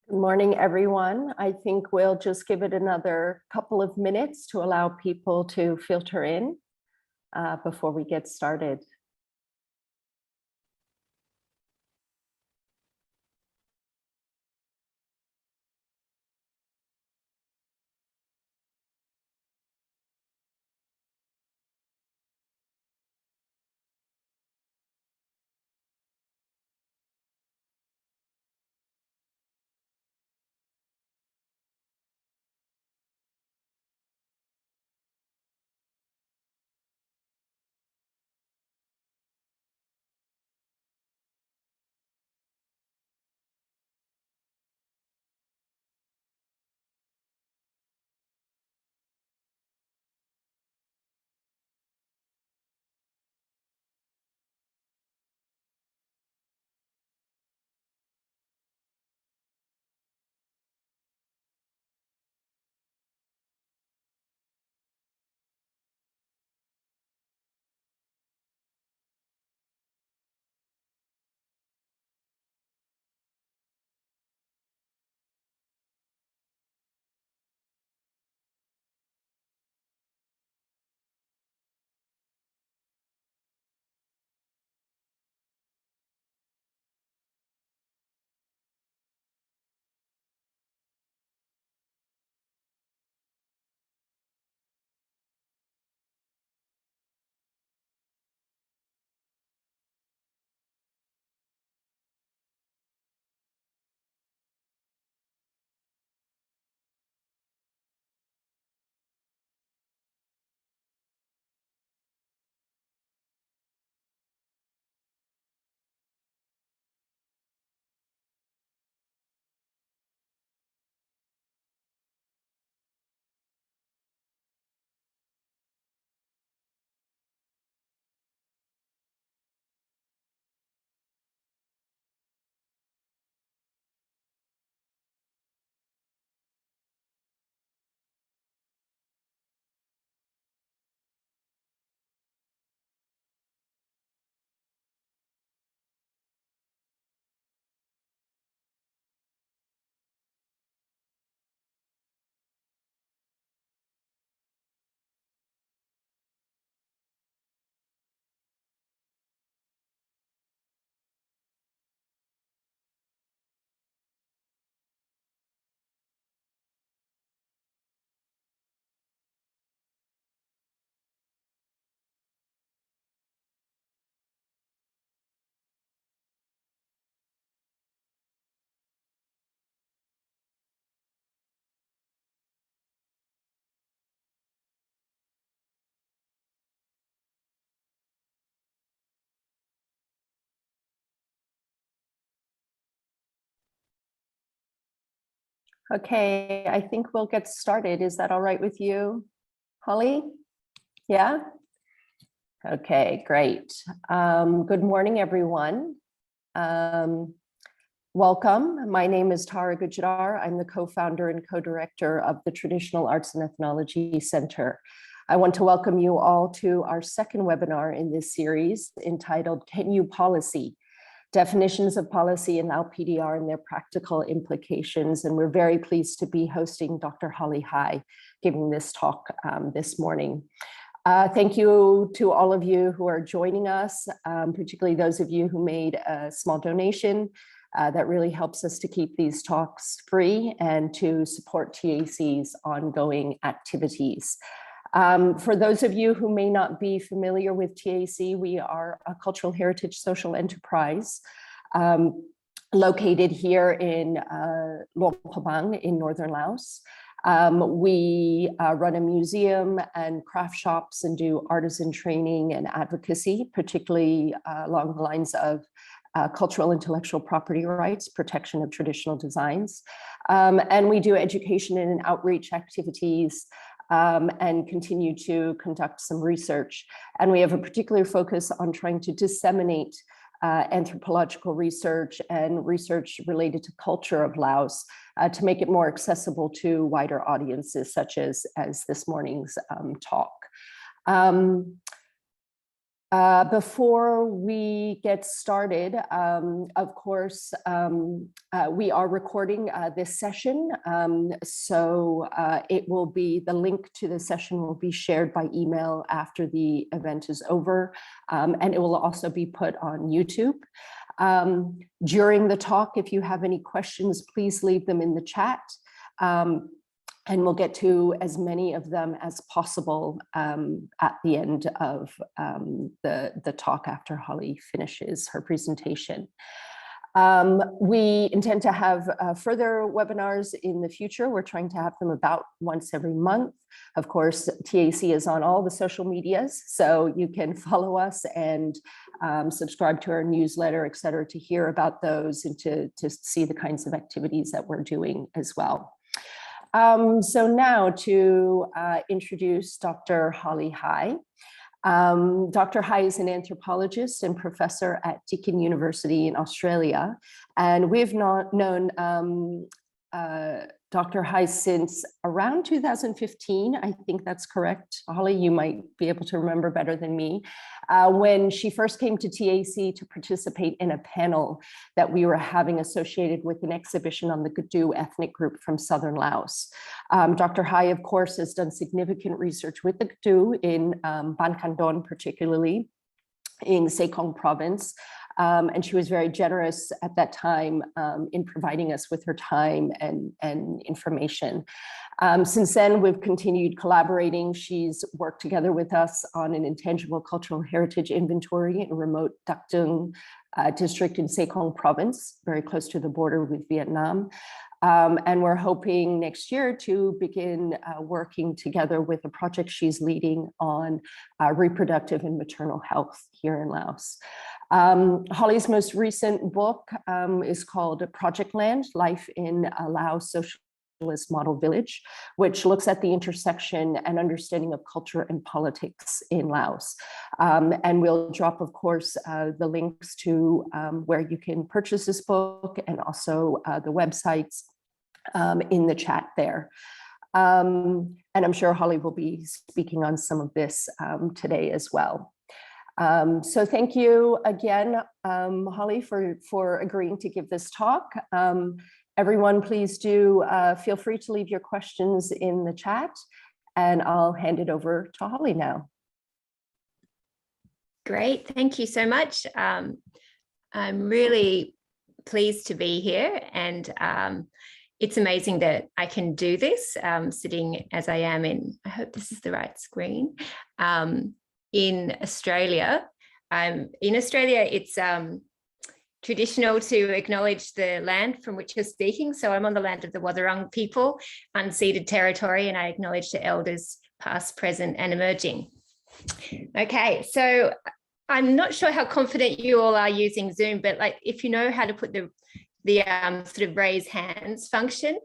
Good morning, everyone. I think we'll just give it another couple of minutes to allow people to filter in before we get started. Okay, I think we'll get started. Is that all right with you, Holly? Yeah? Okay, great. Good morning, everyone. Welcome. My name is Tara Gujjar. I'm the co-founder and co-director of the Traditional Arts and Ethnology Center. I want to welcome you all to our second webinar in this series entitled Can You Policy? Definitions of Policy in Lao PDR and their practical implications. And we're very pleased to be hosting Dr. Holly Hai giving this talk this morning. Thank you to all of you who are joining us, particularly those of you who made a small donation. That really helps us to keep these talks free and to support TAEC's ongoing activities. For those of you who may not be familiar with TAEC, we are a cultural heritage social enterprise located here in Luang Prabang in northern Laos. We run a museum and craft shops and do artisan training and advocacy, particularly along the lines of cultural intellectual property rights, protection of traditional designs. And we do education and outreach activities and continue to conduct some research. And we have a particular focus on trying to disseminate anthropological research and research related to culture of Laos to make it more accessible to wider audiences, such as this morning's talk. Before we get started, of course, we are recording this session, so it will be, the link to the session will be shared by email after the event is over, and it will also be put on YouTube. During the talk, if you have any questions, please leave them in the chat. And we'll get to as many of them as possible at the end of the talk after Holly finishes her presentation. We intend to have further webinars in the future. We're trying to have them about once every month. Of course, TAEC is on all the social medias, so you can follow us and subscribe to our newsletter, et cetera, to hear about those and to see the kinds of activities that we're doing as well. So now to introduce Dr. Holly Hai. Dr. Hai is an anthropologist and professor at Deakin University in Australia. And we've known Dr. Hai since around 2015. I think that's correct. Holly, you might be able to remember better than me. When she first came to TAEC to participate in a panel that we were having associated with an exhibition on the Gadu ethnic group from southern Laos. Dr. Hai, of course, has done significant research with the Gadu in Ban Kandon, particularly in Sekong province. And she was very generous at that time in providing us with her time and information. Since then, we've continued collaborating. She's worked together with us on an intangible cultural heritage inventory in a remote Dak Dung district in Sekong province, very close to the border with Vietnam. And we're hoping next year to begin working together with a project she's leading on reproductive and maternal health here in Laos. Holly's most recent book is called Project Land, Life in a Laos Socialist Model Village, which looks at the intersection and understanding of culture and politics in Laos. And we'll drop, of course, the links to where you can purchase this book and also the websites in the chat there. And I'm sure Holly will be speaking on some of this today as well. So thank you again, Holly, for agreeing to give this talk. Everyone, please do feel free to leave your questions in the chat, and I'll hand it over to Holly now. Great, thank you so much. I'm really pleased to be here, and it's amazing that I can do this sitting as I am in, I hope this is the right screen, in Australia. In Australia, it's traditional to acknowledge the land from which you're speaking. So I'm on the land of the Wadawurrung people, unceded territory, and I acknowledge the elders past, present, and emerging. Okay, so I'm not sure how confident you all are using Zoom, but like if you know how to put the sort of raise hands function,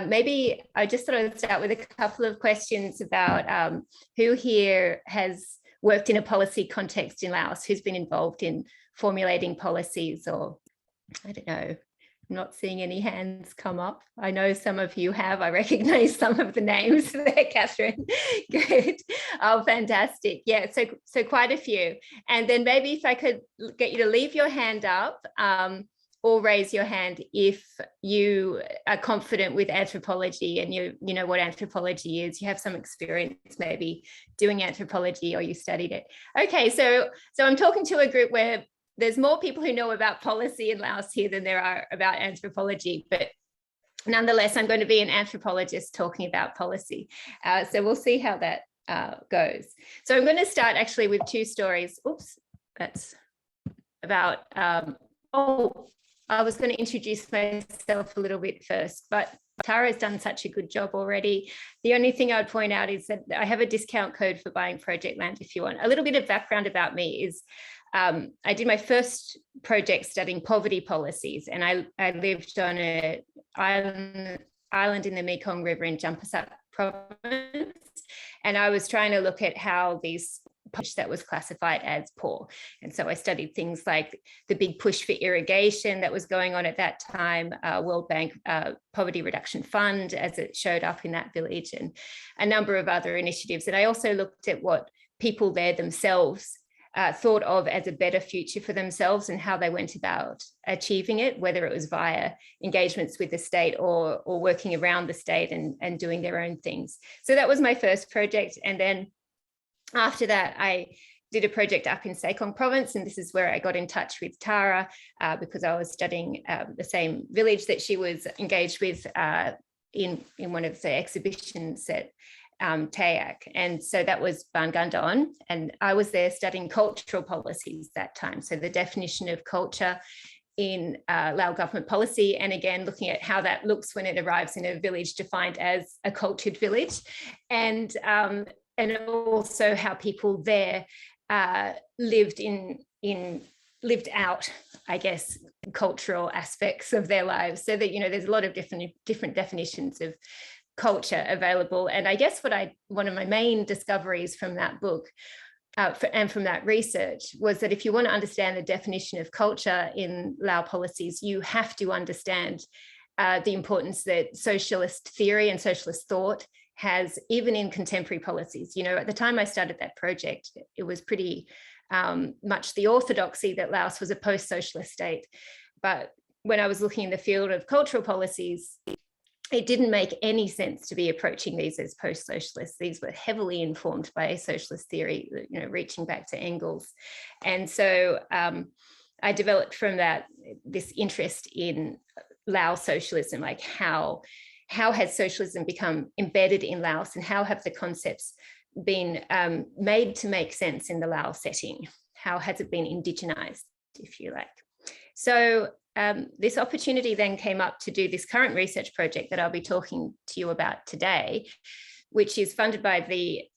maybe I just thought I'd start with a couple of questions about who here has worked in a policy context in Laos, who's been involved in formulating policies, or I don't know, I'm not seeing any hands come up. I know some of you have. I recognize some of the names there, Catherine. Good. Oh, fantastic. Yeah, so quite a few. And then maybe if I could get you to leave your hand up, or raise your hand if you are confident with anthropology and you know what anthropology is, you have some experience maybe doing anthropology or you studied it. Okay, so I'm talking to a group where there's more people who know about policy in Laos here than there are about anthropology, but nonetheless, I'm going to be an anthropologist talking about policy. So we'll see how that goes. So I'm going to start actually with two stories. Oops, that's about, I was going to introduce myself a little bit first, but Tara has done such a good job already. The only thing I would point out is that I have a discount code for buying project land if you want. A little bit of background about me is I did my first project studying poverty policies, and I lived on an island in the Mekong River in Champasak province, and I was trying to look at how these that was classified as poor. And so I studied things like the big push for irrigation that was going on at that time, World Bank Poverty Reduction Fund as it showed up in that village, and a number of other initiatives. And I also looked at what people there themselves thought of as a better future for themselves and how they went about achieving it, whether it was via engagements with the state or working around the state and doing their own things. So that was my first project. And then after that, I did a project up in Sekong province, and this is where I got in touch with Tara because I was studying the same village that she was engaged with in one of the exhibitions at TAEC. And so that was Bangandon, and I was there studying cultural policies that time. So the definition of culture in Lao government policy, and again, looking at how that looks when it arrives in a village defined as a cultured village, and also how people there lived out, I guess, cultural aspects of their lives. So that, you know, there's a lot of different definitions of culture available. And I guess one of my main discoveries from that book and from that research was that if you want to understand the definition of culture in Lao policies, you have to understand the importance that socialist theory and socialist thought has even in contemporary policies. You know, at the time I started that project, it was pretty much the orthodoxy that Laos was a post-socialist state. But when I was looking in the field of cultural policies, it didn't make any sense to be approaching these as post-socialists. These were heavily informed by socialist theory, you know, reaching back to Engels. And so I developed from that this interest in Lao socialism, like how has socialism become embedded in Laos, and how have the concepts been made to make sense in the Lao setting? How has it been indigenized, if you like? So this opportunity then came up to do this current research project that I'll be talking to you about today, which is funded by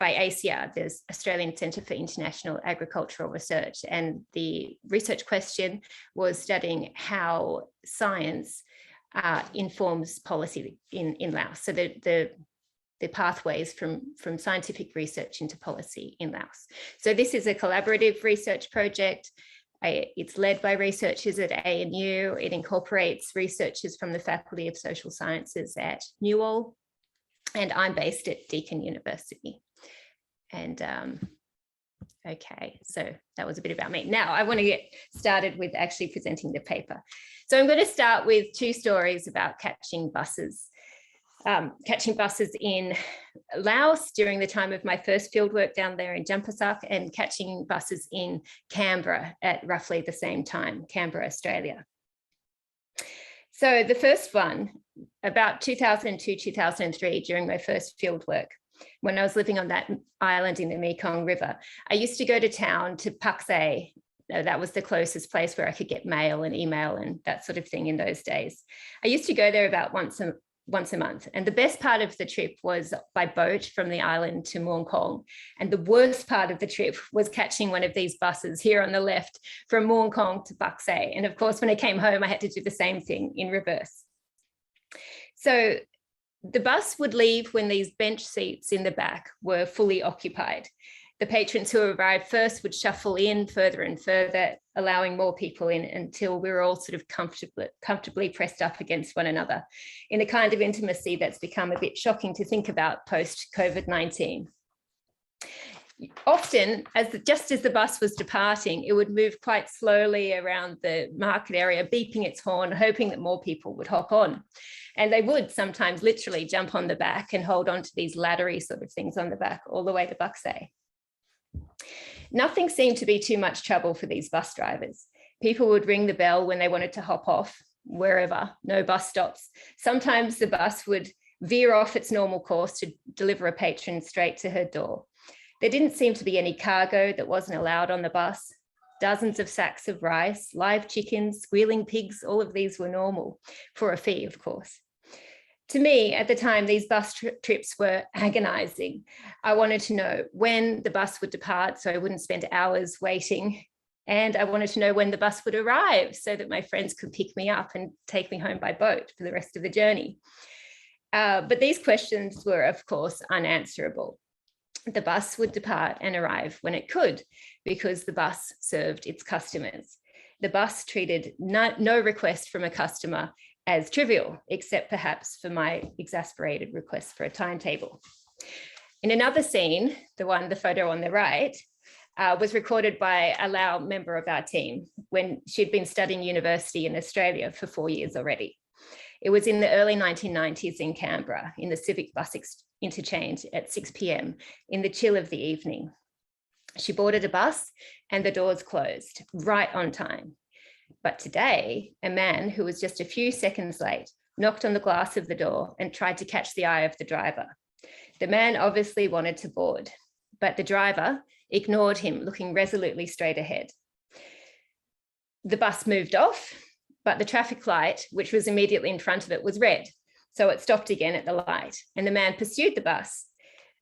ACR, the Australian Centre for International Agricultural Research. And the research question was studying how science informs policy in Laos. So the pathways from scientific research into policy in Laos. So this is a collaborative research project. It's led by researchers at ANU. It incorporates researchers from the Faculty of Social Sciences at Newell, and I'm based at Deakin University. And okay, so that was a bit about me. Now I want to get started with actually presenting the paper. So I'm going to start with two stories about catching buses in Laos during the time of my first fieldwork down there in Jampasak, and catching buses in Canberra at roughly the same time, Canberra, Australia. So the first one, about 2002, 2003, during my first fieldwork, when I was living on that island in the Mekong River, I used to go to town to Paksay. That was the closest place where I could get mail and email and that sort of thing in those days. I used to go there about once a month. And the best part of the trip was by boat from the island to Muang Kong. And the worst part of the trip was catching one of these buses here on the left from Muang Kong to Paksay. And of course, when I came home, I had to do the same thing in reverse. So the bus would leave when these bench seats in the back were fully occupied. The patrons who arrived first would shuffle in further and further, allowing more people in until we were all sort of comfortably pressed up against one another in a kind of intimacy that's become a bit shocking to think about post-COVID-19. Often, just as the bus was departing, it would move quite slowly around the market area, beeping its horn, hoping that more people would hop on. And they would sometimes literally jump on the back and hold on to these laddery sort of things on the back all the way to Paksay. Nothing seemed to be too much trouble for these bus drivers. People would ring the bell when they wanted to hop off, wherever, no bus stops. Sometimes the bus would veer off its normal course to deliver a patron straight to her door. There didn't seem to be any cargo that wasn't allowed on the bus. Dozens of sacks of rice, live chickens, squealing pigs, all of these were normal, for a fee, of course. To me, at the time, these bus trips were agonizing. I wanted to know when the bus would depart so I wouldn't spend hours waiting. And I wanted to know when the bus would arrive so that my friends could pick me up and take me home by boat for the rest of the journey. But these questions were, of course, unanswerable. The bus would depart and arrive when it could, because the bus served its customers. The bus treated no request from a customer as trivial, except perhaps for my exasperated request for a timetable. In another scene, the photo on the right, was recorded by a Lao member of our team when she'd been studying university in Australia for 4 years already. It was in the early 1990s in Canberra, in the Civic bus interchange at 6 p.m. in the chill of the evening. She boarded a bus and the doors closed right on time. But today, a man who was just a few seconds late knocked on the glass of the door and tried to catch the eye of the driver. The man obviously wanted to board, but the driver ignored him, looking resolutely straight ahead. The bus moved off, but the traffic light, which was immediately in front of it, was red. So it stopped again at the light, and the man pursued the bus,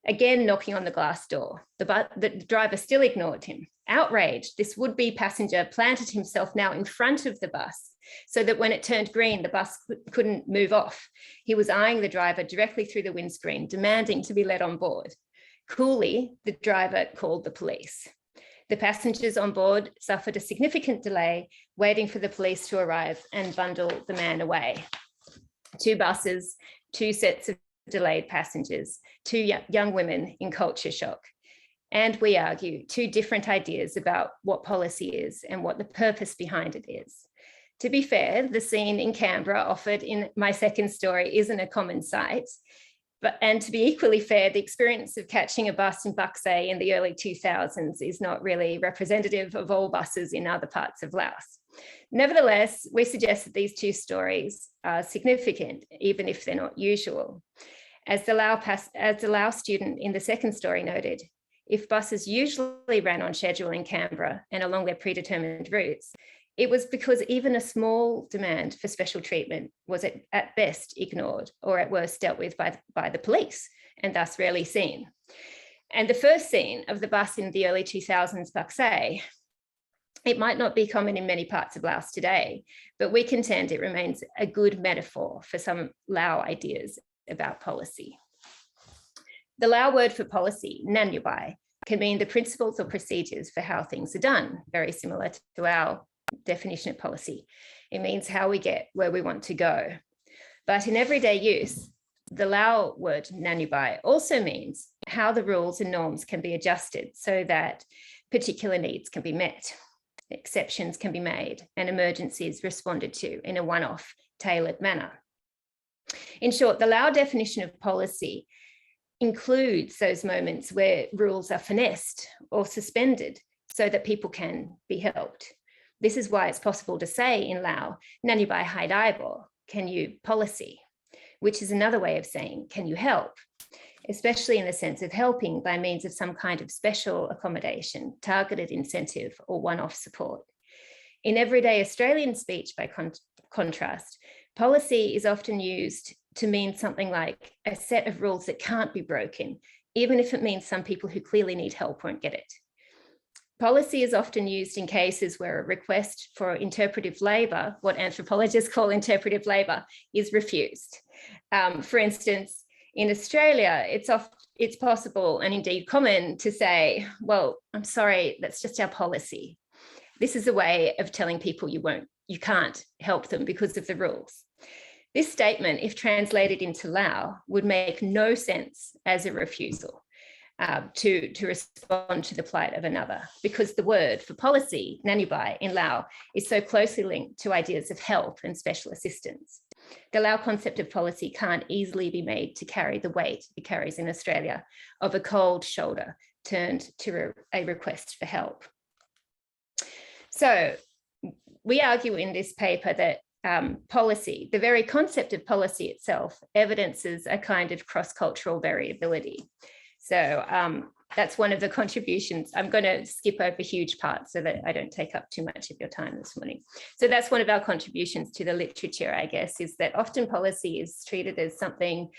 again knocking on the glass door. The driver still ignored him. Outraged, this would-be passenger planted himself now in front of the bus so that when it turned green, the bus couldn't move off. He was eyeing the driver directly through the windscreen, demanding to be let on board. Coolly, the driver called the police. The passengers on board suffered a significant delay, waiting for the police to arrive and bundle the man away. 2 buses, 2 sets of delayed passengers, 2 young women in culture shock. And we argue 2 different ideas about what policy is and what the purpose behind it is. To be fair, the scene in Canberra offered in my second story isn't a common sight. And to be equally fair, the experience of catching a bus in Buxay in the early 2000s is not really representative of all buses in other parts of Laos. Nevertheless, we suggest that these 2 stories are significant, even if they're not usual. As the Lao student in the second story noted, if buses usually ran on schedule in Canberra and along their predetermined routes, it was because even a small demand for special treatment was at best ignored or at worst dealt with by the police and thus rarely seen. And the first scene of the bus in the early 2000s Buxay, it might not be common in many parts of Laos today, but we contend it remains a good metaphor for some Lao ideas about policy. The Lao word for policy, nanyubai, can mean the principles or procedures for how things are done, very similar to our definition of policy. It means how we get where we want to go. But in everyday use, the Lao word nanyubai also means how the rules and norms can be adjusted so that particular needs can be met, exceptions can be made, and emergencies responded to in a one-off, tailored manner. In short, the Lao definition of policy includes those moments where rules are finessed or suspended so that people can be helped. This is why it's possible to say in Lao, nanyubai hai daibo, can you policy, which is another way of saying, can you help, especially in the sense of helping by means of some kind of special accommodation, targeted incentive, or one-off support. In everyday Australian speech, by contrast, policy is often used to mean something like a set of rules that can't be broken, even if it means some people who clearly need help won't get it. Policy is often used in cases where a request for interpretive labour, what anthropologists call interpretive labour, is refused. For instance, in Australia, it's possible and indeed common to say, well, I'm sorry, that's just our policy. This is a way of telling people you can't help them because of the rules. This statement, if translated into Lao, would make no sense as a refusal to respond to the plight of another, because the word for policy, nanyubai, in Lao is so closely linked to ideas of help and special assistance. The Lao concept of policy can't easily be made to carry the weight it carries in Australia of a cold shoulder turned to a request for help. So we argue in this paper that policy, the very concept of policy itself, evidences a kind of cross-cultural variability. So that's one of the contributions. I'm going to skip over huge parts so that I don't take up too much of your time this morning. So that's one of our contributions to the literature, I guess, is that often policy is treated as something,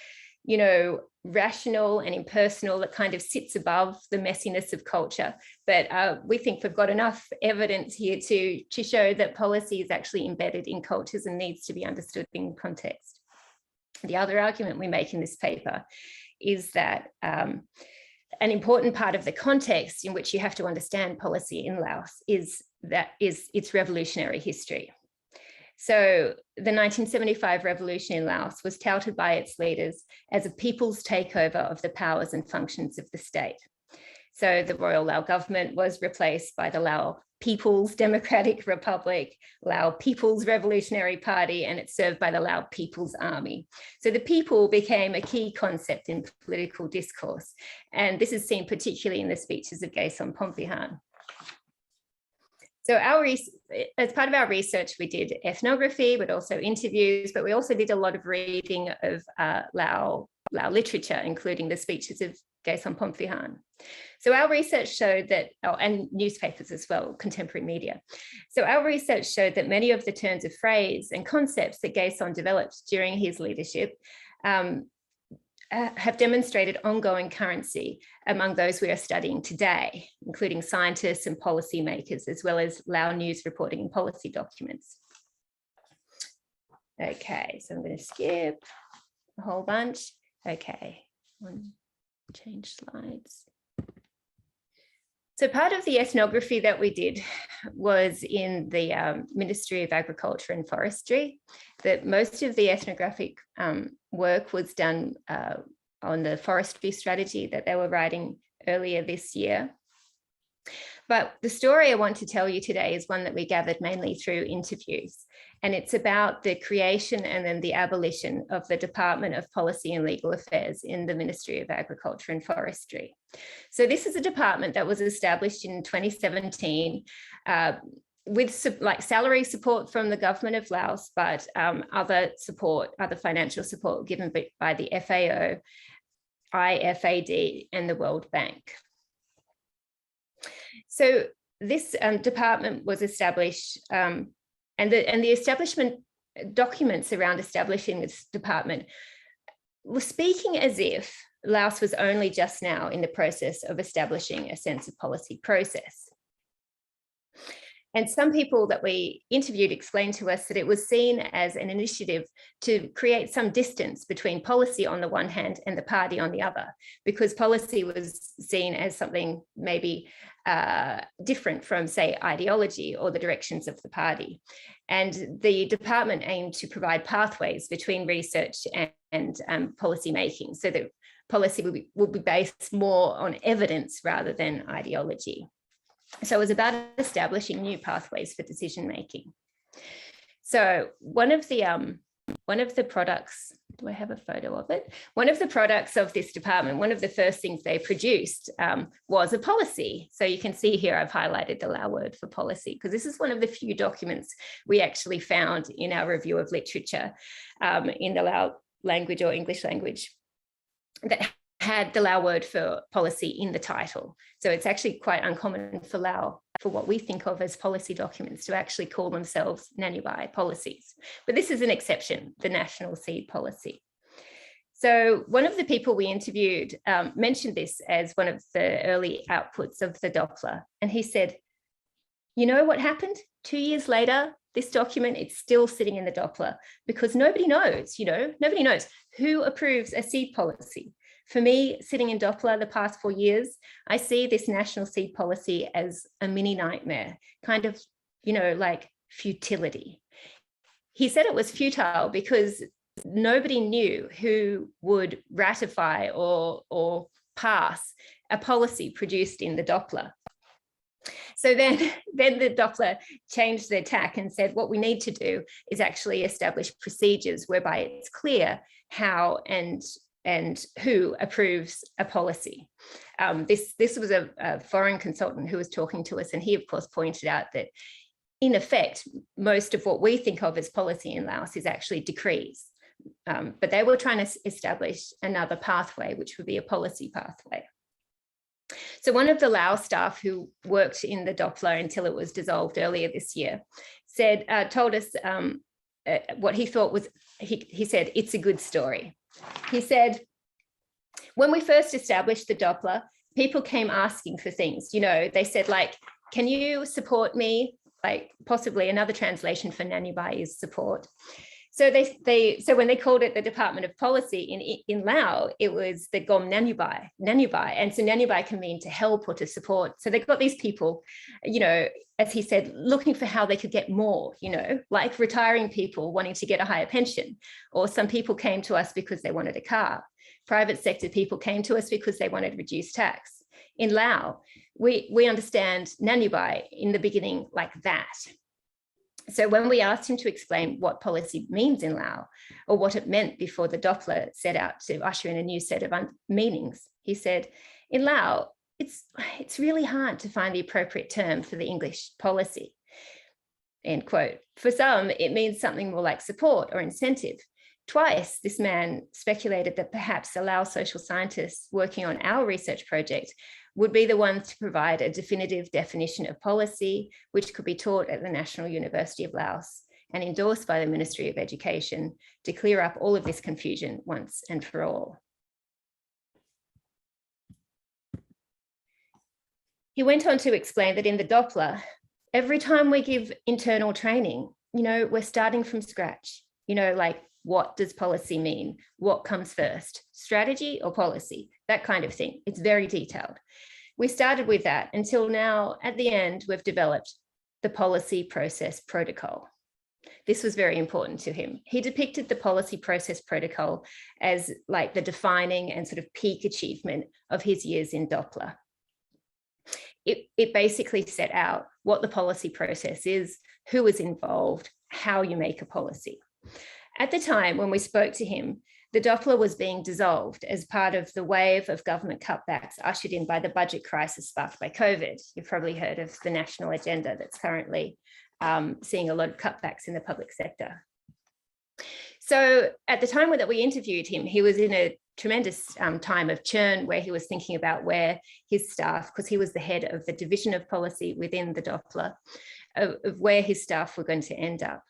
you know, rational and impersonal that kind of sits above the messiness of culture. But we think we've got enough evidence here to show that policy is actually embedded in cultures and needs to be understood in context. The other argument we make in this paper is that an important part of the context in which you have to understand policy in Laos is its revolutionary history. So the 1975 revolution in Laos was touted by its leaders as a people's takeover of the powers and functions of the state. So the Royal Lao government was replaced by the Lao People's Democratic Republic, Lao People's Revolutionary Party, and it's served by the Lao People's Army. So the people became a key concept in political discourse. And this is seen particularly in the speeches of Gason Pompvihan. So as part of our research, we did ethnography, but also interviews, but we also did a lot of reading of Lao literature, including the speeches of Gason Pompvihan. So our research showed that, and newspapers as well, contemporary media. So our research showed that many of the turns of phrase and concepts that Gason developed during his leadership have demonstrated ongoing currency among those we are studying today, including scientists and policymakers, as well as Lao news reporting and policy documents. Okay, so I'm going to skip a whole bunch. Okay, change slides. So part of the ethnography that we did was in the Ministry of Agriculture and Forestry, that most of the ethnographic work was done on the forestry strategy that they were writing earlier this year. But the story I want to tell you today is one that we gathered mainly through interviews. And it's about the creation and then the abolition of the Department of Policy and Legal Affairs in the Ministry of Agriculture and Forestry. So this is a department that was established in 2017 with salary support from the government of Laos, but other financial support given by the FAO, IFAD, and the World Bank. So this department was established, and the establishment documents around establishing this department were speaking as if Laos was only just now in the process of establishing a sense of policy process. And some people that we interviewed explained to us that it was seen as an initiative to create some distance between policy on the one hand and the party on the other, because policy was seen as something maybe different from, say, ideology or the directions of the party. And the department aimed to provide pathways between research and policy making, so that policy will be based more on evidence rather than ideology. So it was about establishing new pathways for decision making. So one of the products, do I have a photo of it? One of the products of this department, one of the first things they produced was a policy. So you can see here I've highlighted the Lao word for policy, because this is one of the few documents we actually found in our review of literature in the Lao language or English language that had the Lao word for policy in the title. So it's actually quite uncommon for Lao, for what we think of as policy documents, to actually call themselves Nanubai policies. But this is an exception, the National Seed Policy. So one of the people we interviewed mentioned this as one of the early outputs of the Doppler. And he said, you know what happened? 2 years later, this document, it's still sitting in the Doppler, because nobody knows, nobody knows who approves a seed policy. For me, sitting in Doppler the past 4 years, I see this national seed policy as a mini nightmare, kind of, like futility. He said it was futile because nobody knew who would ratify or pass a policy produced in the Doppler. So then the Doppler changed their tack and said, what we need to do is actually establish procedures whereby it's clear how and who approves a policy. This was a foreign consultant who was talking to us, and he, of course, pointed out that, in effect, most of what we think of as policy in Laos is actually decrees. But they were trying to establish another pathway, which would be a policy pathway. So one of the Lao staff who worked in the Doppler until it was dissolved earlier this year told us what he thought was, he said, it's a good story. He said, when we first established the Doppler, people came asking for things. They said, like, can you support me? Like, possibly another translation for Nanubai is support. So so when they called it the Department of Policy in Lao, it was the Gom Nanubai. And so Nanubai can mean to help or to support. So they got these people, as he said, looking for how they could get more, like retiring people wanting to get a higher pension, or some people came to us because they wanted a car. Private sector people came to us because they wanted reduced tax. In Lao, we understand Nanyubai in the beginning like that. So when we asked him to explain what policy means in Lao, or what it meant before the Doppler set out to usher in a new set of meanings, he said, in Lao, it's really hard to find the appropriate term for the English policy, end quote. For some, it means something more like support or incentive. Twice, this man speculated that perhaps a Lao social scientist working on our research project would be the one to provide a definitive definition of policy, which could be taught at the National University of Laos and endorsed by the Ministry of Education to clear up all of this confusion once and for all. He went on to explain that in the Doppler, every time we give internal training, we're starting from scratch, like, what does policy mean? What comes first, strategy or policy? That kind of thing. It's very detailed. We started with that until now, at the end, we've developed the policy process protocol. This was very important to him. He depicted the policy process protocol as like the defining and sort of peak achievement of his years in Doppler. It basically set out what the policy process is, who is involved, how you make a policy. At the time when we spoke to him, the Doppler was being dissolved as part of the wave of government cutbacks ushered in by the budget crisis sparked by COVID. You've probably heard of the national agenda that's currently seeing a lot of cutbacks in the public sector. So at the time that we interviewed him, he was in a tremendous time of churn where he was thinking about where his staff, because he was the head of the division of policy within the Doppler, of where his staff were going to end up.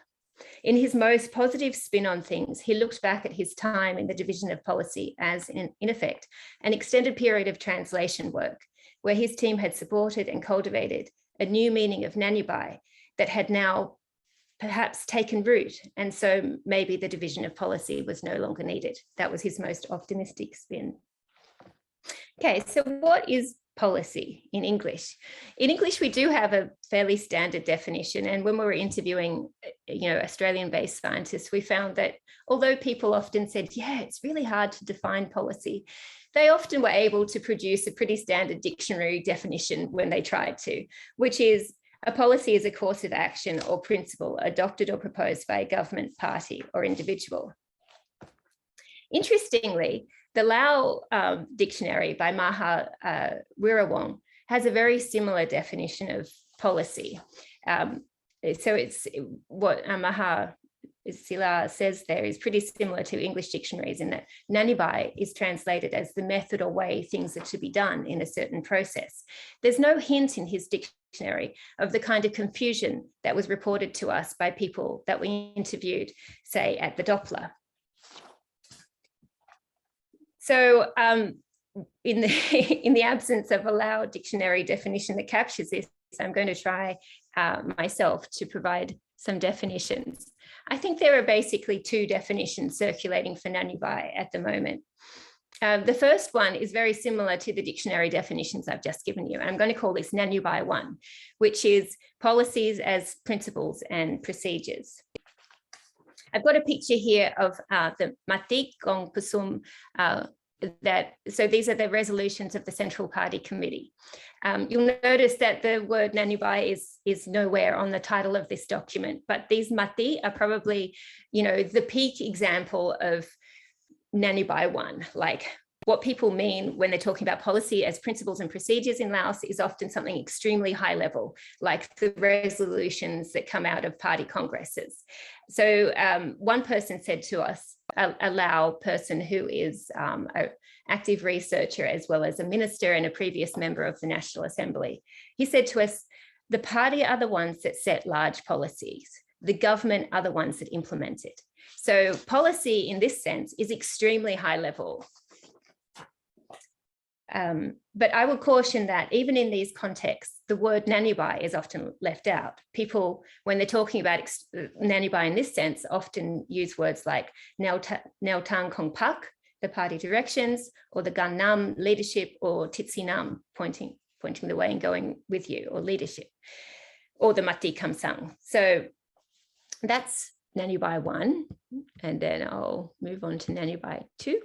In his most positive spin on things, he looked back at his time in the division of policy as, in effect, an extended period of translation work, where his team had supported and cultivated a new meaning of Nanyubai that had now perhaps taken root, and so maybe the division of policy was no longer needed. That was his most optimistic spin. Okay, so what is policy in English? In English, we do have a fairly standard definition, and when we were interviewing, Australian-based scientists, we found that although people often said, yeah, it's really hard to define policy, they often were able to produce a pretty standard dictionary definition when they tried to, which is a policy is a course of action or principle adopted or proposed by a government, party, or individual. Interestingly, the Lao dictionary by Maha Wirawong has a very similar definition of policy. So it's what Maha Sila says there is pretty similar to English dictionaries in that Nanyubai is translated as the method or way things are to be done in a certain process. There's no hint in his dictionary of the kind of confusion that was reported to us by people that we interviewed, say, at the Doppler. So in the absence of a Lao dictionary definition that captures this, I'm going to try myself to provide some definitions. I think there are basically two definitions circulating for Nanyubai at the moment. The first one is very similar to the dictionary definitions I've just given you. I'm going to call this Nanyubai 1, which is policies as principles and procedures. I've got a picture here of the Matik Gong Pusum so these are the resolutions of the Central Party Committee. You'll notice that the word Nanyubai is nowhere on the title of this document, but these Mati are probably, the peak example of Nanyubai 1, like what people mean when they're talking about policy as principles and procedures in Laos is often something extremely high level, like the resolutions that come out of party congresses. So one person said to us, a Lao person who is an active researcher as well as a minister and a previous member of the National Assembly, he said to us, the party are the ones that set large policies. The government are the ones that implement it. So policy in this sense is extremely high level. But I would caution that even in these contexts, the word Nanyubai is often left out. People, when they're talking about Nanyubai in this sense, often use words like Neo Tang Kong Pak, the party directions, or the Gan Nam, leadership, or Titsi Nam, pointing the way and going with you, or leadership, or the Mati Kam Sang. So that's Nanyubai 1, and then I'll move on to Nanyubai 2.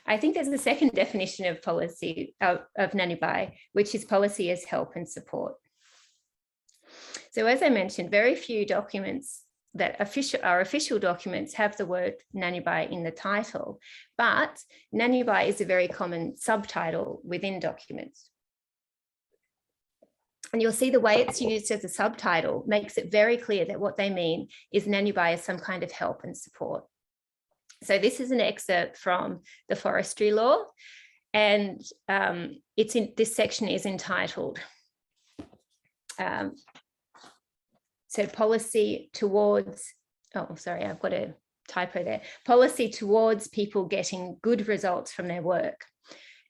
I think there's a second definition of policy of Nanyubai, which is policy as help and support. So as I mentioned, very few documents that are official documents have the word Nanyubai in the title, but Nanyubai is a very common subtitle within documents. And you'll see the way it's used as a subtitle makes it very clear that what they mean is Nanyubai is some kind of help and support. So this is an excerpt from the forestry law, and this section is entitled so policy towards, oh, sorry, I've got a typo there. Policy towards people getting good results from their work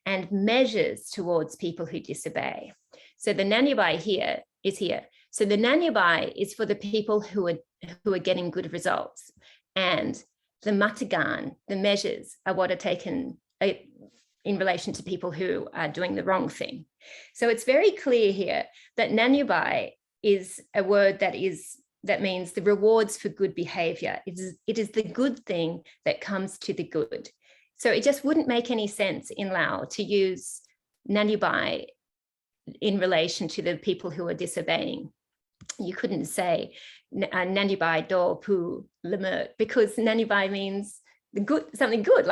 and measures towards people who disobey. So the Nanyubai here is here. So the Nanyubai is for the people who are getting good results, and the matagan, the measures, are what are taken in relation to people who are doing the wrong thing. So it's very clear here that Nanyubai is a word that means the rewards for good behavior. It is the good thing that comes to the good. So it just wouldn't make any sense in Lao to use Nanyubai in relation to the people who are disobeying. You couldn't say Nanyubai do pu lemut, because Nanyubai means the good, something good,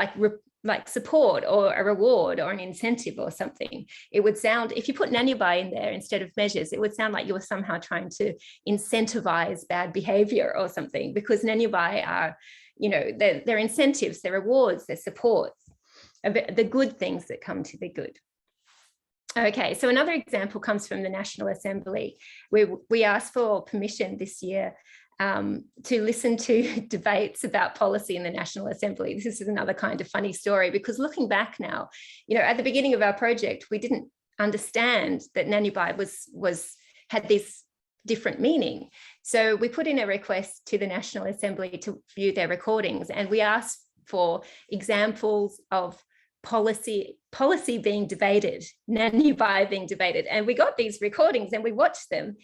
like support or a reward or an incentive or something. It would sound, if you put Nanyubai in there instead of measures, it would sound like you were somehow trying to incentivize bad behavior or something, because Nanyubai are, they're incentives, they're rewards, they're supports, the good things that come to the good. Okay, so another example comes from the National Assembly, where we asked for permission this year to listen to debates about policy in the National Assembly. This is another kind of funny story, because looking back now, at the beginning of our project, we didn't understand that Nanyubai had this different meaning. So we put in a request to the National Assembly to view their recordings, and we asked for examples of policy being debated, Nanyubai being debated. And we got these recordings and we watched them.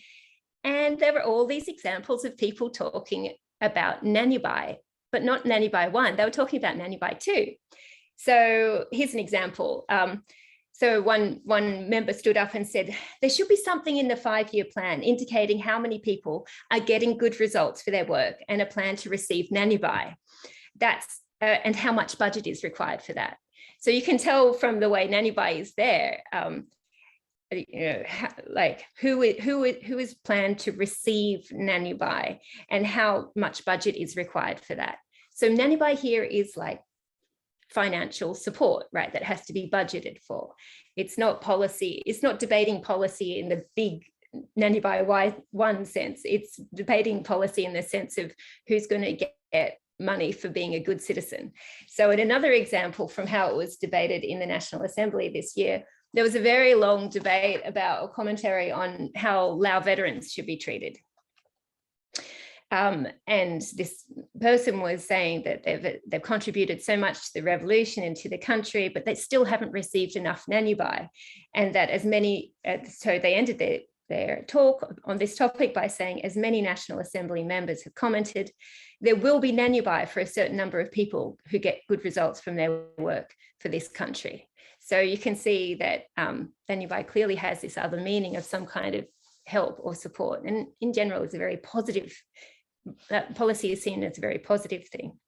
And there were all these examples of people talking about Nanyubai, but not Nanyubai 1. They were talking about Nanyubai 2. So here's an example. So one member stood up and said, there should be something in the 5-year plan indicating how many people are getting good results for their work and a plan to receive Nanyubai. And how much budget is required for that. So you can tell from the way Nanyubai is there, like who is planned to receive Nanyubai and how much budget is required for that. So Nanyubai here is like financial support, right? That has to be budgeted for. It's not policy. It's not debating policy in the big Nanyubai 1 sense. It's debating policy in the sense of who's going to get money for being a good citizen. So in another example from how it was debated in the National Assembly this year, there was a very long debate about a commentary on how Lao veterans should be treated. And this person was saying that they've contributed so much to the revolution and to the country, but they still haven't received enough Nanyubai. And that so they ended their talk on this topic by saying, as many National Assembly members have commented, there will be Nanyubai for a certain number of people who get good results from their work for this country. So you can see that Nanyubai clearly has this other meaning of some kind of help or support. And in general, it's a very positive, policy is seen as a very positive thing.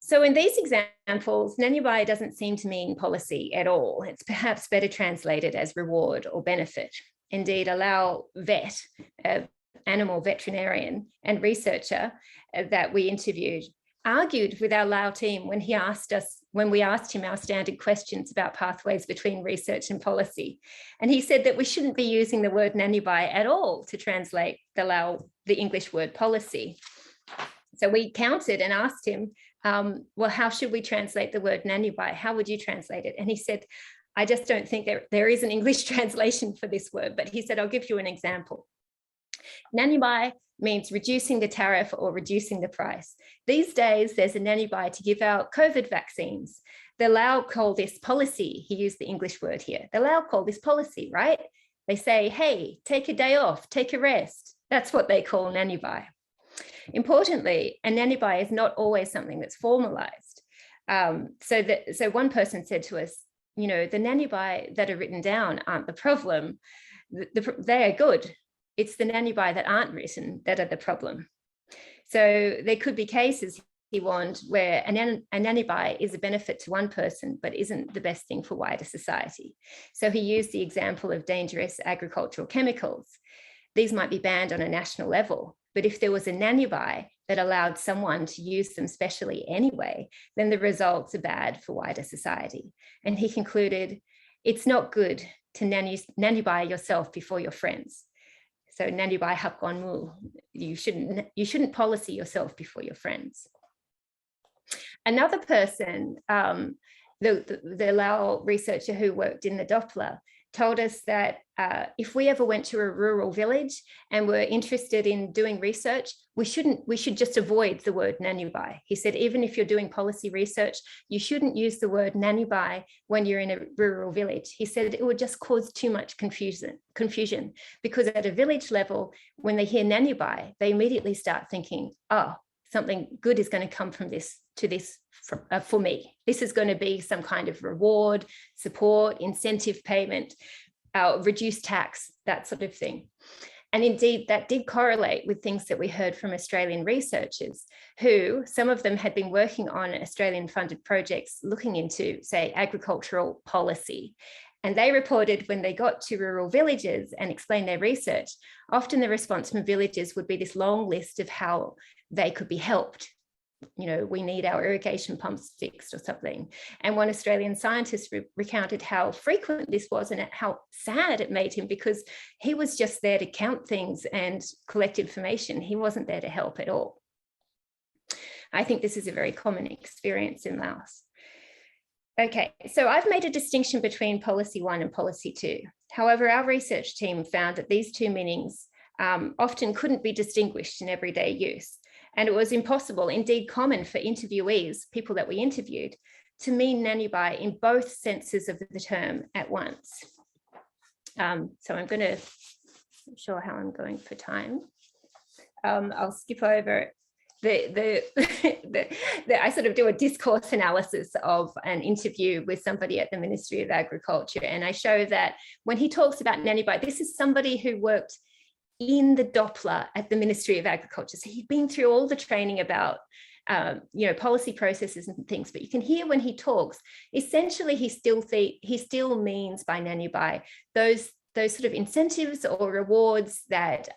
So in these examples, Nanyubai doesn't seem to mean policy at all. It's perhaps better translated as reward or benefit. Indeed, a Lao vet, animal veterinarian and researcher that we interviewed, argued with our Lao team when we asked him our standard questions about pathways between research and policy. And he said that we shouldn't be using the word Nanyubai at all to translate the English word policy. So we counted and asked him, well, how should we translate the word Nanyubai? How would you translate it? And he said, I just don't think there is an English translation for this word, but he said, I'll give you an example. Nanyubai means reducing the tariff or reducing the price. These days, there's a Nanyubai to give out COVID vaccines. The Lao call this policy. He used the English word here. The Lao call this policy, right? They say, hey, take a day off, take a rest. That's what they call Nanyubai. Importantly, a Nanyubai is not always something that's formalized. So one person said to us, the nanny-bai that are written down aren't the problem. They are good. It's the nanny-bai that aren't written that are the problem. So there could be cases, he warned, where a nanny-bai is a benefit to one person, but isn't the best thing for wider society. So he used the example of dangerous agricultural chemicals. These might be banned on a national level, but if there was a nanny-bai that allowed someone to use them specially anyway, then the results are bad for wider society. And he concluded, it's not good to nanny-bai yourself before your friends. So nanny-bai hap guan mu, you shouldn't policy yourself before your friends. Another person, the Lao researcher who worked in the Doppler, told us that if we ever went to a rural village and were interested in doing research, we should just avoid the word nanny-bai. He said, even if you're doing policy research, you shouldn't use the word nanny-bai when you're in a rural village. He said it would just cause too much confusion because at a village level, when they hear nanny-bai, they immediately start thinking, oh, something good is going to come from this for me. This is going to be some kind of reward, support, incentive payment, reduced tax, that sort of thing. And indeed, that did correlate with things that we heard from Australian researchers who, some of them had been working on Australian funded projects looking into, say, agricultural policy. And they reported when they got to rural villages and explained their research, often the response from villagers would be this long list of how they could be helped. We need our irrigation pumps fixed or something. And one Australian scientist recounted how frequent this was and how sad it made him because he was just there to count things and collect information. He wasn't there to help at all. I think this is a very common experience in Laos. Okay, so I've made a distinction between policy 1 and policy 2. However, our research team found that these two meanings often couldn't be distinguished in everyday use. And it was impossible, indeed common for interviewees, people that we interviewed, to mean nanny-bai in both senses of the term at once. So I'm going to, not sure how I'm going for time. I'll skip over I sort of do a discourse analysis of an interview with somebody at the Ministry of Agriculture. And I show that when he talks about nanny-bai, this is somebody who worked in the Doppler at the Ministry of Agriculture. So he'd been through all the training about policy processes and things, but you can hear when he talks, essentially he still means by nanny-bai those sort of incentives or rewards that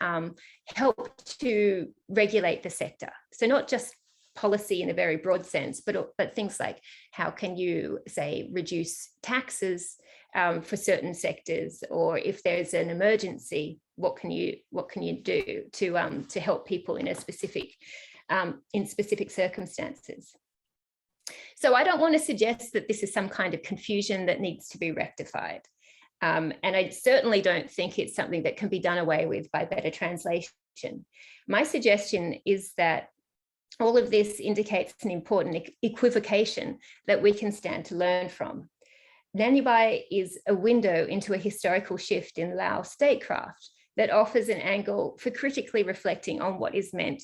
help to regulate the sector. So not just policy in a very broad sense, but things like how can you, say, reduce taxes for certain sectors, or if there's an emergency, what can you do to help people in specific circumstances. So I don't want to suggest that this is some kind of confusion that needs to be rectified. And I certainly don't think it's something that can be done away with by better translation. My suggestion is that all of this indicates an important equivocation that we can stand to learn from. Nanny-bai is a window into a historical shift in Lao statecraft that offers an angle for critically reflecting on what is meant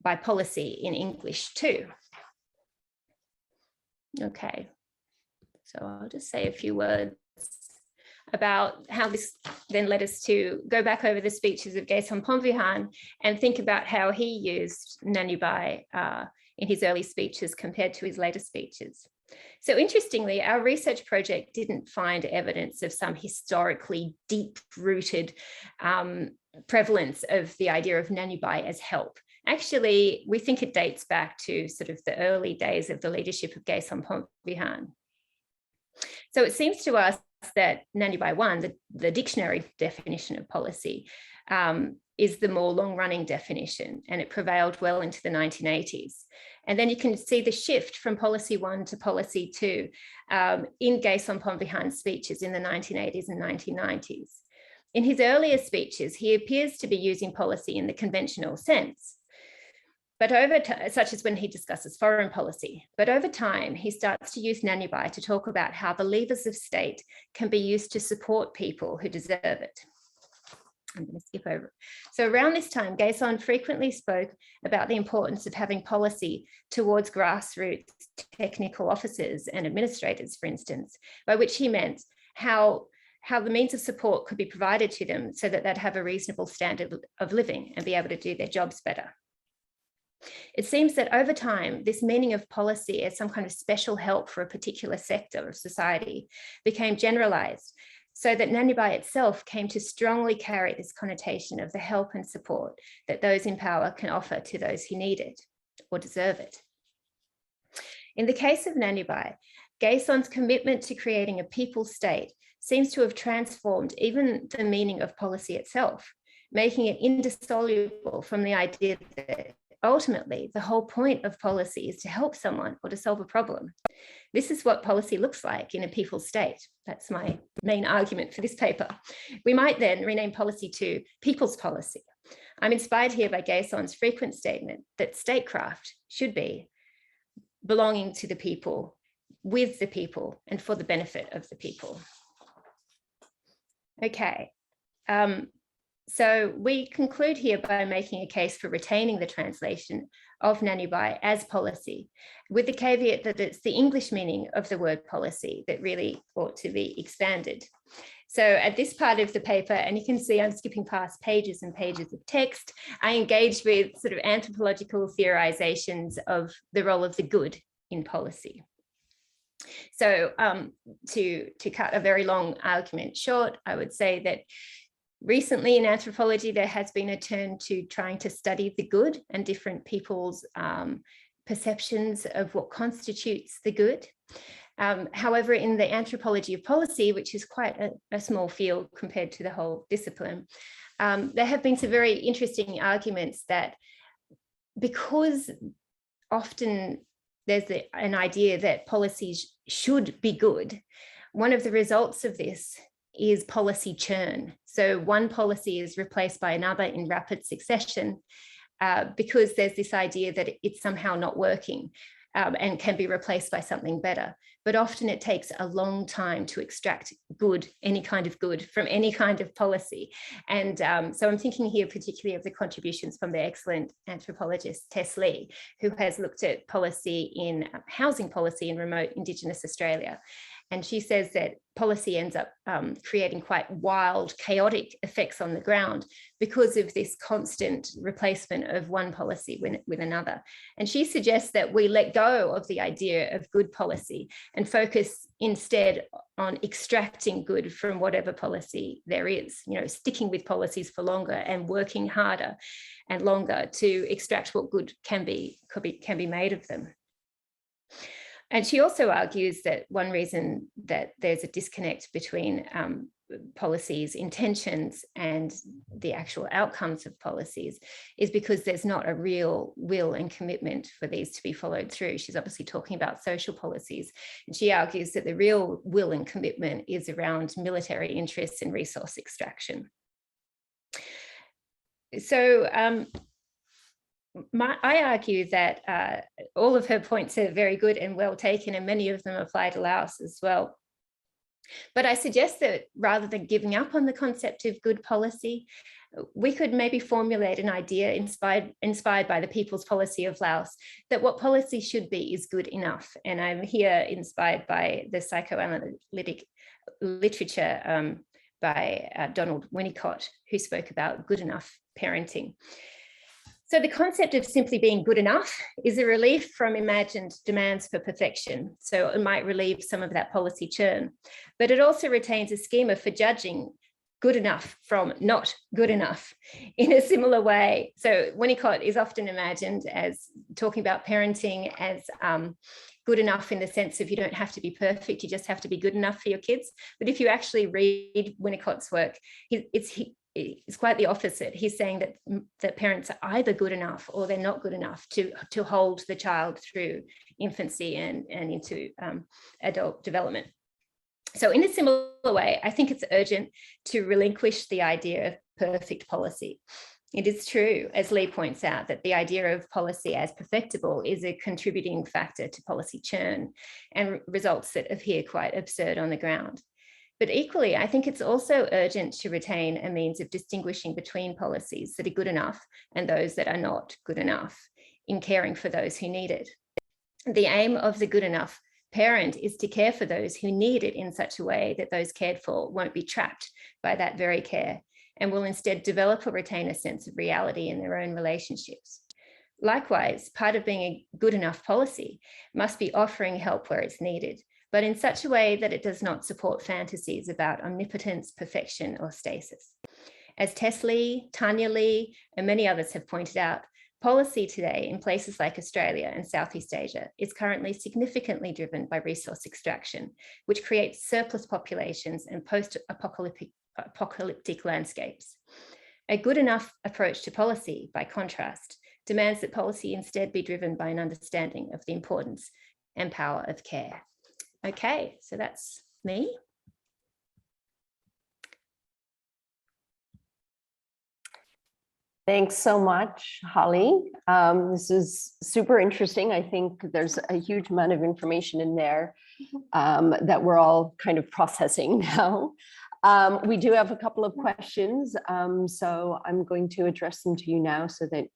by policy in English too. Okay, so I'll just say a few words about how this then led us to go back over the speeches of Gason Pomvihan and think about how he used nanny-bai in his early speeches compared to his later speeches. So interestingly, our research project didn't find evidence of some historically deep-rooted prevalence of the idea of nanny-bai as help. Actually, we think it dates back to sort of the early days of the leadership of Gason Pomvihan. So it seems to us that nanny-bai 1, the dictionary definition of policy, is the more long-running definition, and it prevailed well into the 1980s. And then you can see the shift from policy 1 to policy 2 in Gason Pomvihan's speeches in the 1980s and 1990s. In his earlier speeches, he appears to be using policy in the conventional sense, but such as when he discusses foreign policy. But over time, he starts to use nanny-bai to talk about how the levers of state can be used to support people who deserve it. I'm going to skip over. So around this time, Gason frequently spoke about the importance of having policy towards grassroots technical officers and administrators, for instance, by which he meant how the means of support could be provided to them so that they'd have a reasonable standard of living and be able to do their jobs better. It seems that over time, this meaning of policy as some kind of special help for a particular sector of society became generalized, so that Nanubai itself came to strongly carry this connotation of the help and support that those in power can offer to those who need it or deserve it. In the case of Nanubai, Gason's commitment to creating a people state seems to have transformed even the meaning of policy itself, making it indissoluble from the idea that ultimately the whole point of policy is to help someone or to solve a problem. This is what policy looks like in a people state. That's my main argument for this paper. We might then rename policy to people's policy. I'm inspired here by Gason's frequent statement that statecraft should be belonging to the people, with the people, and for the benefit of the people. Okay, so we conclude here by making a case for retaining the translation of Nanubai as policy, with the caveat that it's the English meaning of the word policy that really ought to be expanded. So at this part of the paper, and you can see I'm skipping past pages and pages of text, I engage with sort of anthropological theorizations of the role of the good in policy. So to cut a very long argument short, I would say that recently in anthropology, there has been a turn to trying to study the good and different people's perceptions of what constitutes the good. However, in the anthropology of policy, which is quite a small field compared to the whole discipline, there have been some very interesting arguments that because often there's an idea that policies should be good, one of the results of this is policy churn. So one policy is replaced by another in rapid succession because there's this idea that it's somehow not working and can be replaced by something better. But often it takes a long time to extract good, any kind of good from any kind of policy. And so I'm thinking here particularly of the contributions from the excellent anthropologist Tess Lee, who has looked at policy in housing policy in remote Indigenous Australia. And she says that policy ends up creating quite wild, chaotic effects on the ground because of this constant replacement of one policy with another. And she suggests that we let go of the idea of good policy and focus instead on extracting good from whatever policy there is, you know, sticking with policies for longer and working harder and longer to extract what good can be made of them. And she also argues that one reason that there's a disconnect between policies' intentions and the actual outcomes of policies is because there's not a real will and commitment for these to be followed through. She's obviously talking about social policies. And she argues that the real will and commitment is around military interests and resource extraction. So, I argue that all of her points are very good and well taken, and many of them apply to Laos as well. But I suggest that rather than giving up on the concept of good policy, we could maybe formulate an idea inspired by the people's policy of Laos, that what policy should be is good enough. And I'm here inspired by the psychoanalytic literature by Donald Winnicott, who spoke about good enough parenting. So the concept of simply being good enough is a relief from imagined demands for perfection. So it might relieve some of that policy churn, but it also retains a schema for judging good enough from not good enough in a similar way. So Winnicott is often imagined as talking about parenting as good enough in the sense of you don't have to be perfect, you just have to be good enough for your kids. But if you actually read Winnicott's work, it's quite the opposite. He's saying that parents are either good enough or they're not good enough to hold the child through infancy and into adult development. So in a similar way, I think it's urgent to relinquish the idea of perfect policy. It is true, as Lee points out, that the idea of policy as perfectible is a contributing factor to policy churn and results that appear quite absurd on the ground. But equally, I think it's also urgent to retain a means of distinguishing between policies that are good enough and those that are not good enough in caring for those who need it. The aim of the good enough parent is to care for those who need it in such a way that those cared for won't be trapped by that very care and will instead develop or retain a sense of reality in their own relationships. Likewise, part of being a good enough policy must be offering help where it's needed, but in such a way that it does not support fantasies about omnipotence, perfection, or stasis. As Tess Lee, Tanya Lee, and many others have pointed out, policy today in places like Australia and Southeast Asia is currently significantly driven by resource extraction, which creates surplus populations and post-apocalyptic landscapes. A good enough approach to policy, by contrast, demands that policy instead be driven by an understanding of the importance and power of care. Okay, so that's me. Thanks so much, Holly. This is super interesting. I think there's a huge amount of information in there that we're all kind of processing now. We do have a couple of questions, so I'm going to address them to you now so that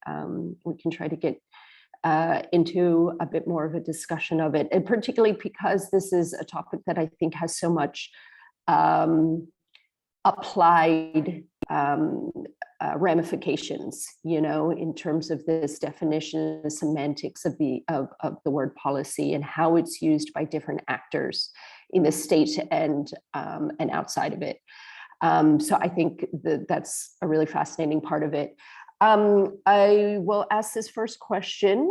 we can try to get into a bit more of a discussion of it, and particularly because this is a topic that I think has so much applied ramifications, you know, in terms of this definition, the semantics of the word policy and how it's used by different actors in the state and outside of it. So I think that's a really fascinating part of it. I will ask this first question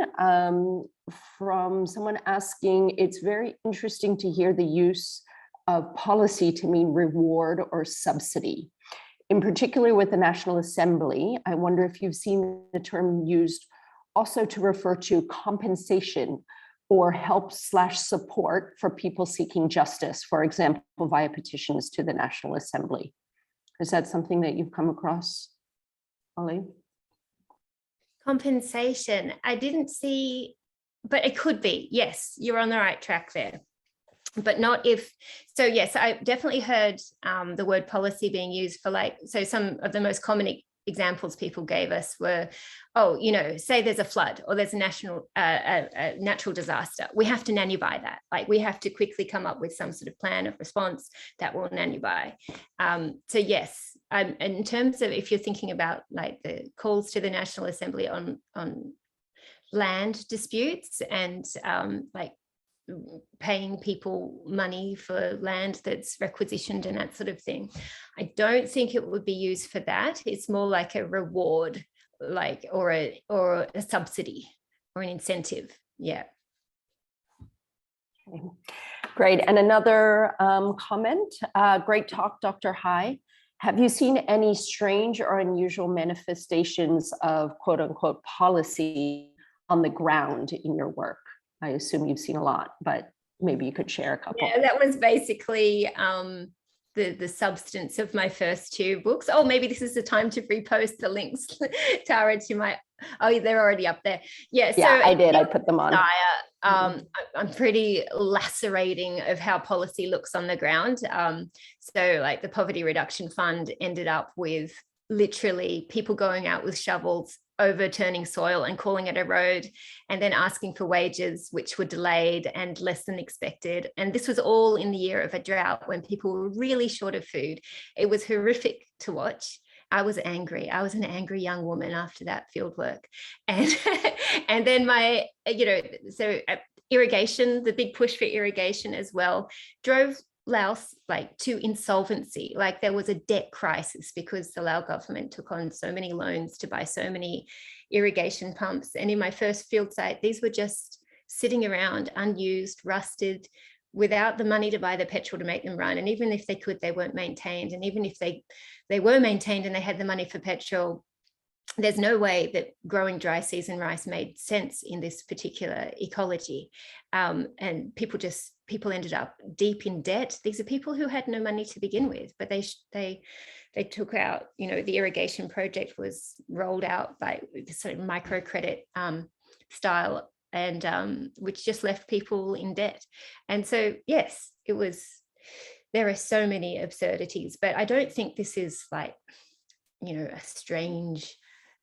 from someone asking, it's very interesting to hear the use of policy to mean reward or subsidy. In particular with the National Assembly, I wonder if you've seen the term used also to refer to compensation or help/support for people seeking justice, for example, via petitions to the National Assembly. Is that something that you've come across, Holly? Compensation, I didn't see, but it could be. Yes, you're on the right track there. But not if, so yes, I definitely heard the word policy being used for like, so some of the most common examples people gave us were, oh, you know, say there's a flood or there's a natural disaster. We have to nanny-buy that. Like we have to quickly come up with some sort of plan of response that will nanny-buy. So yes, in terms of if you're thinking about like the calls to the National Assembly on land disputes and like paying people money for land that's requisitioned and that sort of thing, I don't think it would be used for that. It's more like a reward, like or a subsidy or an incentive. Yeah. Okay. Great. And another comment. Great talk, Dr. Hai. Have you seen any strange or unusual manifestations of quote unquote policy on the ground in your work? I assume you've seen a lot, but maybe you could share a couple. Yeah, that was basically the substance of my first two books. Oh, maybe this is the time to repost the links, Tara, to my, oh, they're already up there. Yeah, so yeah, I did. I put them on. I'm pretty lacerating of how policy looks on the ground. So like the Poverty Reduction Fund ended up with literally people going out with shovels, overturning soil and calling it a road, and then asking for wages which were delayed and less than expected. And this was all in the year of a drought when people were really short of food. It was horrific to watch. I was angry. I was an angry young woman after that field work. And and then my, you know, so irrigation, the big push for irrigation as well, drove Laos like to insolvency. Like there was a debt crisis because the Lao government took on so many loans to buy so many irrigation pumps. And in my first field site, these were just sitting around unused, rusted, without the money to buy the petrol to make them run. And even if they could, they weren't maintained. And even if they were maintained and they had the money for petrol, there's no way that growing dry season rice made sense in this particular ecology. And people ended up deep in debt. These are people who had no money to begin with, but they took out, you know, the irrigation project was rolled out by sort of microcredit style, and which just left people in debt. And so, yes, it was there are so many absurdities, but I don't think this is like, a strange,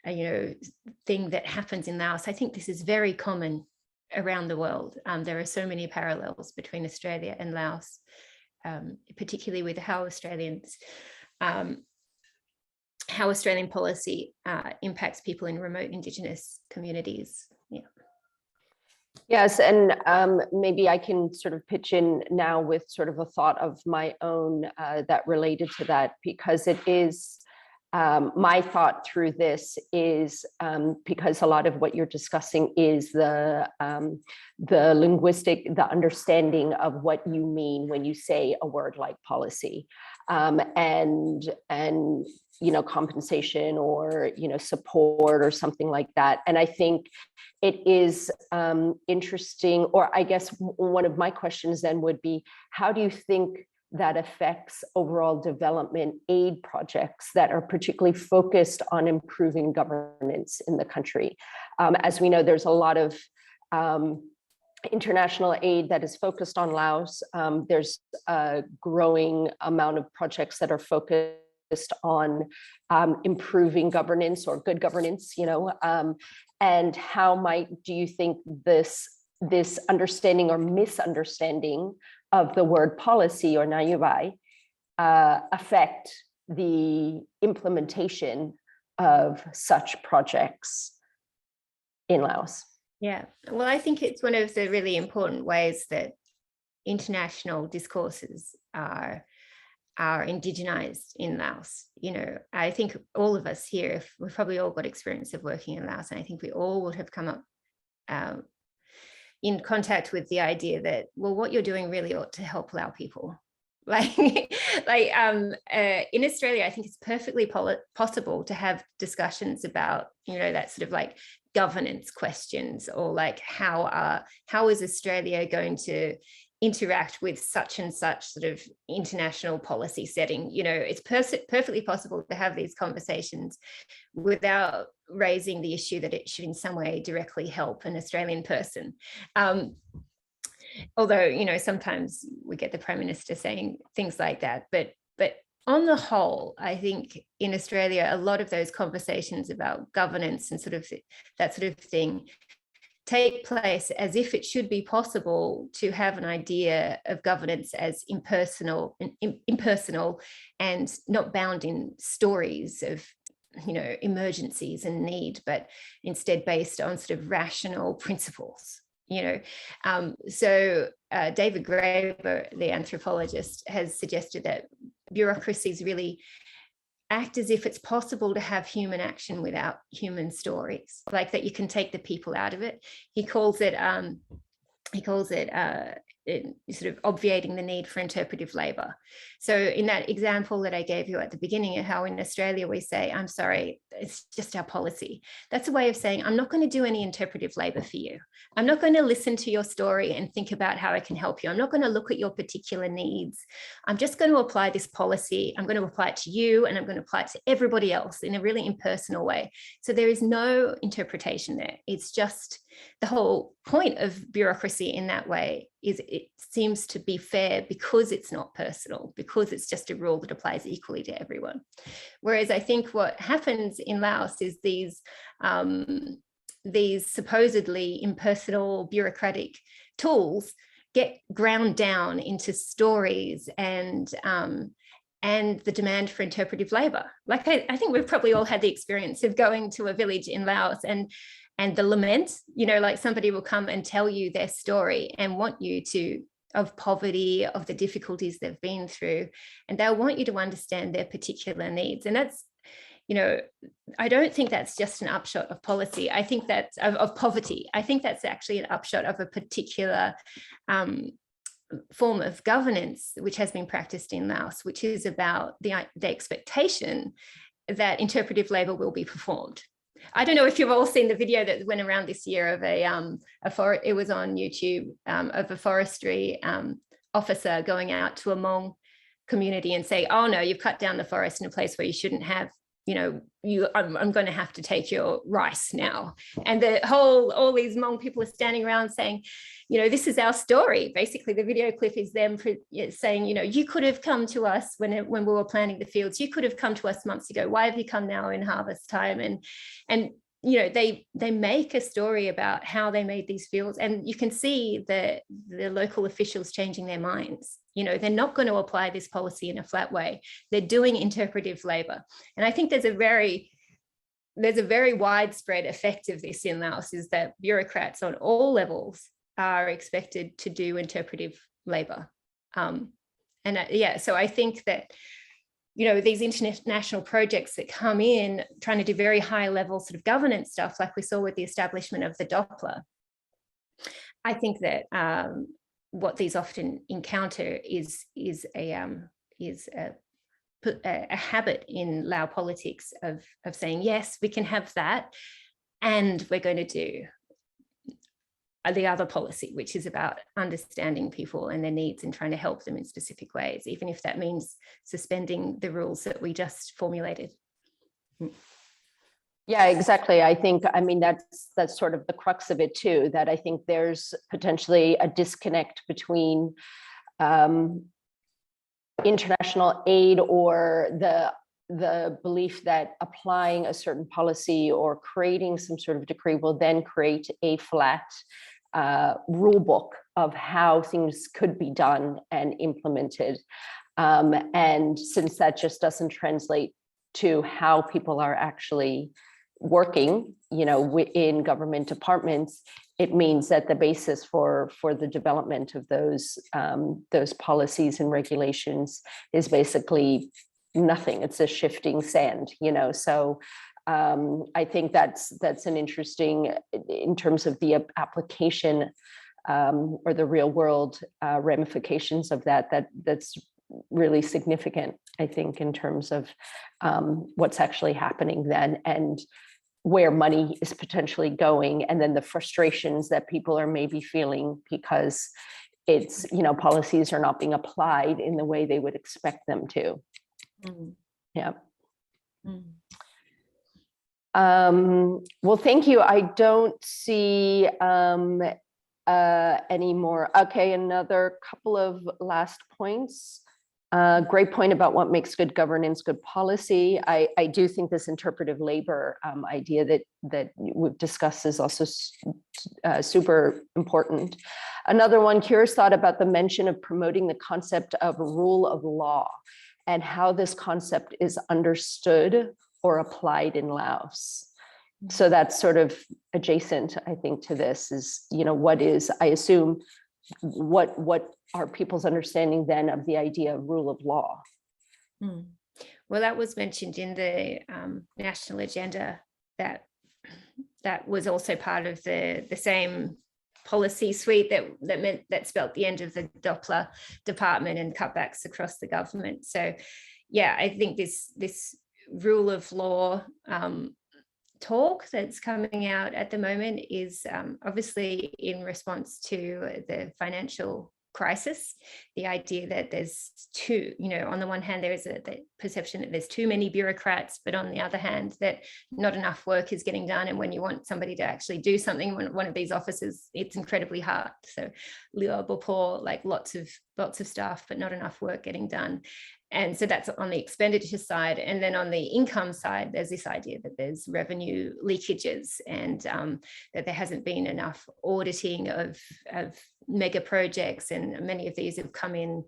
thing that happens in Laos. I think this is very common around the world. There are so many parallels between Australia and Laos, particularly with how Australian policy impacts people in remote Indigenous communities. Yeah. Yes, and maybe I can sort of pitch in now with sort of a thought of my own that related to that, because it is my thought through this is because a lot of what you're discussing is the linguistic, the understanding of what you mean when you say a word like policy, and compensation or support or something like that. And I think it is interesting, or I guess one of my questions then would be, how do you think that affects overall development aid projects that are particularly focused on improving governance in the country? As we know, there's a lot of international aid that is focused on Laos. There's a growing amount of projects that are focused on improving governance or good governance, and how do you think this understanding or misunderstanding of the word policy or nayubai affect the implementation of such projects in Laos? Yeah, well, I think it's one of the really important ways that international discourses are indigenized in Laos. I think all of us here, we've probably all got experience of working in Laos, and I think we all would have come up in contact with the idea that, well, what you're doing really ought to help Lao people. In Australia, I think it's perfectly possible to have discussions about, that sort of like governance questions, or like how is Australia going to interact with such and such sort of international policy setting. It's perfectly possible to have these conversations without raising the issue that it should in some way directly help an Australian person. Although, sometimes we get the Prime Minister saying things like that, but on the whole, I think in Australia, a lot of those conversations about governance and sort of that sort of thing take place as if it should be possible to have an idea of governance as impersonal and not bound in stories of emergencies and need, but instead based on sort of rational principles. So David Graeber, the anthropologist, has suggested that bureaucracies really act as if it's possible to have human action without human stories, like that you can take the people out of it. He calls it sort of obviating the need for interpretive labor. So in that example that I gave you at the beginning of how in Australia we say, I'm sorry, it's just our policy. That's a way of saying, I'm not going to do any interpretive labor for you. I'm not going to listen to your story and think about how I can help you. I'm not going to look at your particular needs. I'm just going to apply this policy. I'm going to apply it to you, and I'm going to apply it to everybody else in a really impersonal way. So there is no interpretation there. It's just the whole point of bureaucracy in that way is it seems to be fair because it's not personal, because it's just a rule that applies equally to everyone. Whereas I think what happens in Laos is these supposedly impersonal bureaucratic tools get ground down into stories and the demand for interpretive labor. Like I think we've probably all had the experience of going to a village in Laos and the lament, like somebody will come and tell you their story and want you to, of poverty, of the difficulties they've been through, and they'll want you to understand their particular needs. And that's, I don't think that's just an upshot of policy. I think that's of poverty. I think that's actually an upshot of a particular form of governance which has been practiced in Laos, which is about the expectation that interpretive labor will be performed. I don't know if you've all seen the video that went around this year of it was on YouTube, of a forestry officer going out to a Hmong community and say, oh no, you've cut down the forest in a place where you shouldn't have. I'm going to have to take your rice now. And all these Hmong people are standing around saying, this is our story. Basically, the video clip is them saying, you could have come to us when we were planting the fields. You could have come to us months ago. Why have you come now in harvest time? And they make a story about how they made these fields, and you can see the local officials changing their minds. They're not going to apply this policy in a flat way. They're doing interpretive labor. And I think there's a very widespread effect of this in Laos, is that bureaucrats on all levels are expected to do interpretive labor. So I think that, these international projects that come in trying to do very high level sort of governance stuff, like we saw with the establishment of the Doppler, I think that what these often encounter is a habit in Lao politics of saying, yes, we can have that, and we're going to do the other policy, which is about understanding people and their needs and trying to help them in specific ways, even if that means suspending the rules that we just formulated. Yeah, exactly. I mean, that's sort of the crux of it too, that I think there's potentially a disconnect between international aid or the belief that applying a certain policy or creating some sort of decree will then create a flat rule book of how things could be done and implemented. And since that just doesn't translate to how people are actually working, in government departments, it means that the basis for the development of those policies and regulations is basically nothing. It's a shifting sand, so I think that's an interesting, in terms of the application or the real world ramifications of that's really significant, I think, in terms of what's actually happening then, and where money is potentially going, and then the frustrations that people are maybe feeling because it's, policies are not being applied in the way they would expect them to. Yeah. Well, thank you. I don't see any more. Okay, another couple of last points. Great point about what makes good governance, good policy. I do think this interpretive labor idea that we've discussed is also super important. Another one, curious thought about the mention of promoting the concept of rule of law and how this concept is understood or applied in Laos. So that's sort of adjacent, I think, to this is, what is, I assume, what are people's understanding then of the idea of rule of law? Well, that was mentioned in the national agenda, that was also part of the same policy suite that spelt the end of the Doppler department and cutbacks across the government. So yeah, I think this rule of law talk that's coming out at the moment is obviously in response to the financial crisis, the idea that there's on the one hand, there is the perception that there's too many bureaucrats, but on the other hand, that not enough work is getting done. And when you want somebody to actually do something, when one of these offices, it's incredibly hard. So Leo Bopor, like lots of staff, but not enough work getting done. And so that's on the expenditure side. And then on the income side, there's this idea that there's revenue leakages and that there hasn't been enough auditing of mega projects. And many of these have come in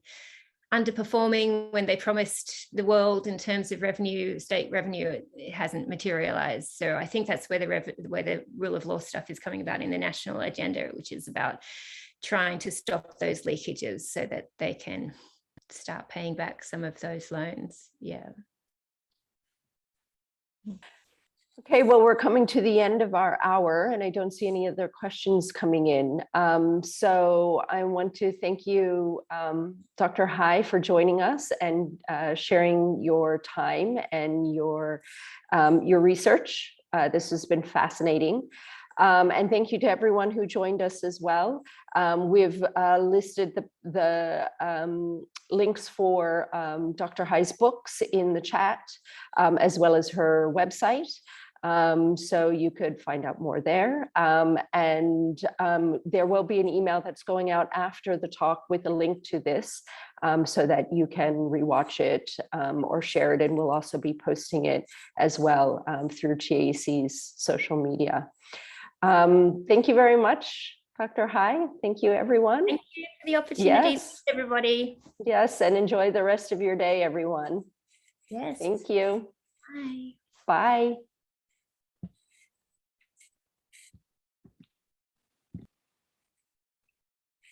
underperforming when they promised the world in terms of revenue, state revenue. It hasn't materialized. So I think that's where the rule of law stuff is coming about in the national agenda, which is about trying to stop those leakages so that they can start paying back some of those loans. Yeah. Okay, well, we're coming to the end of our hour and I don't see any other questions coming in. So I want to thank you, Dr. Hai, for joining us and sharing your time and your research. This has been fascinating. And thank you to everyone who joined us as well. We've listed the links for Dr. Hai's books in the chat, as well as her website. So you could find out more there. And there will be an email that's going out after the talk with a link to this, so that you can rewatch it or share it. And we'll also be posting it as well through TAEC's social media. Thank you very much, Dr. Hai. Thank you, everyone. Thank you for the opportunity, Yes. everybody. Yes, and enjoy the rest of your day, everyone. Yes. Thank you. Bye. Bye.